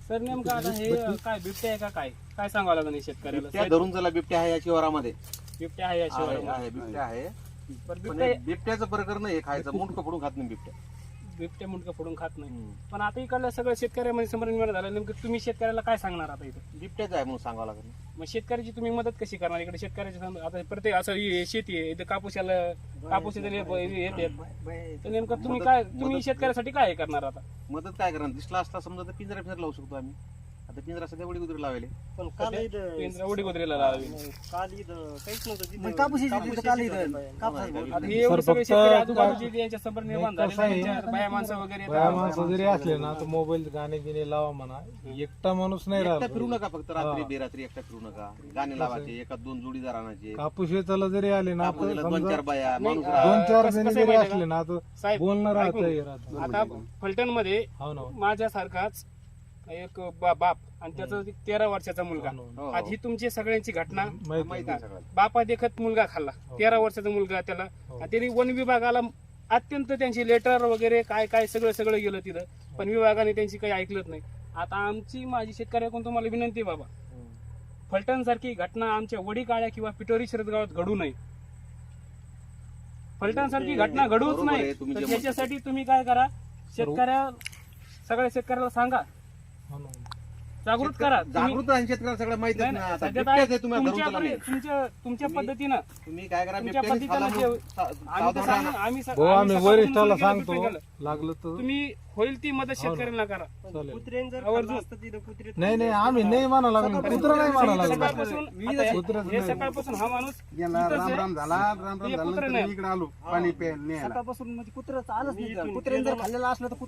Sir नेमकं आता हे काय बिबट्या आहे का काय काय सांगावं लागेल नाही शेतकऱ्याला? त्या धरून चला बिबट्या आहे या शिवारामध्ये बिबट्या आहे या शिवारामध्ये. आहे बिबट्या आहे. पण पण बिबट्या बिबट्याचं प्रकरण हे खायचं मुंडकं पडून खात नाही बिबट्या. बिबट्या मुंडकं फोडून खात नाही. पण आता इकडलं सगळं शेतकऱ्यामध्ये समन्वय झालं, नेमकं तुम्ही शेतकऱ्याला काय सांगणार आता इथं? बिबट्याच आहे म्हणून सांगावं लागेल. मग शेतकऱ्याची तुम्ही मदत कशी करणार? इकडे शेतकऱ्याची आता प्रत्येक असं हे शेती आहे इथं, कापूस येते, तर नेमकं तुम्ही शेतकऱ्यासाठी काय करणार आता? मदत काय करणार? दिसला असता समजा तर पिंजरा फिंजरा लावू शकतो आम्ही. आता पिंजरा सध्या उडी गुजरी लावले. पण काल इथं पिंजरा उडी कुत्रीला लावावी. काल इथं काहीच नव्हतं तिथं. मग कापूस कापूस इथं काल शेती इथं होती. कापूस आता हे एवढे सगळे शेतकरी आजूबाजूचे यांच्या संपर्क निर्माण झाले, कसं आहे? त्यांच्या बाया माणसं वगैरे बाया माणसं जरी असले ना तर मोबाईल गाणे गिणे लावा म्हणा, एकटा माणूस नाही एकटा राहत. फिरू नका, फक्त रात्री बेरात्री एकटा फिरू नका. गाणे लावायचे, एका दोन जोडीदार आणायचे. कापूस वेचायला जरी आले ना तर कापूसला दोन समजा चार बाया माणूस नाही, राहा. 2-4 कसं- जणी कसं आहे जरी माहिती असले ना तर साहेब बोलणं ऐकून घे. राहतं. आता फलटण मध्ये हो ना. माझ्यासारखाच एक बाप आणि त्याचा 13 वर्षाचा मुलगा. हो, आज ही तुमची सगळ्यांची घटना माहिती माहिती आहे सगळं. बापा देखत मुलगा खाल्ला, 13 वर्षाचा मुलगा त्याला. आणि त्यांनी वन विभागाला अत्यंत त्यांची लेटर वगैरे काय काय सगळं गेलं तिथं, पण विभागाने त्यांची काही ऐकलंच नाही. आता माझी शेतकऱ्याकडून तुम्हाला विनंती आहे बाबा, फलटण सारखी घटना आमच्या वडीकाळ्या किंवा पिटोरी शरद गावात घडू नये. फलटण सारखी घटना घडूच बरोबर आहे, नाही. तुम्ही तर जे त्याच्यासाठी तुम्ही काय करा, सगळ्या शेतकऱ्याला सांगा, हो ना. जागृत करा. जागृत आहे शेतकऱ्याला सगळं माहिती आहे ना. आता सध्या बिबट्याच आहे, तुम्ही धरून चला तुमच्या नाही. तुमच्या पद्धतीनं तुम्ही काय करा, तुमच्या बिबट्याने पद्धतीनं खाला म्हणून आम्ही तर सावधान सांगू- राहा. आम्ही भाऊ आम्ही सकाळपासून वरिष्ठाला सुरू केलं, सांगतो बिबट्या गेलं. लागलं तर तुम्ही होईल ती मदत हो ना. शेतकऱ्यांना करा. चालेल. कुत्र्याने जर आवर्जून. खाल्लं असतं तिथं कुत्रे नाही आम्ही नाही म्हणा लागलो, कुत्रा नाही म्हणा लागलो. सकाळपासून कुत्र्याचं हे नाही. सकाळपासून हा माणूस गेला इथंच राम आहे. राम झाला राम राम हे कुत्रं झाल्यानंतर नाही. मी इकडे आलो पाणी प्यायला न्यायला. सकाळपासून म्हणजे कुत्र्याचं आलंच नाही. कुत्र्याने जर खाल्लेलं असलं तर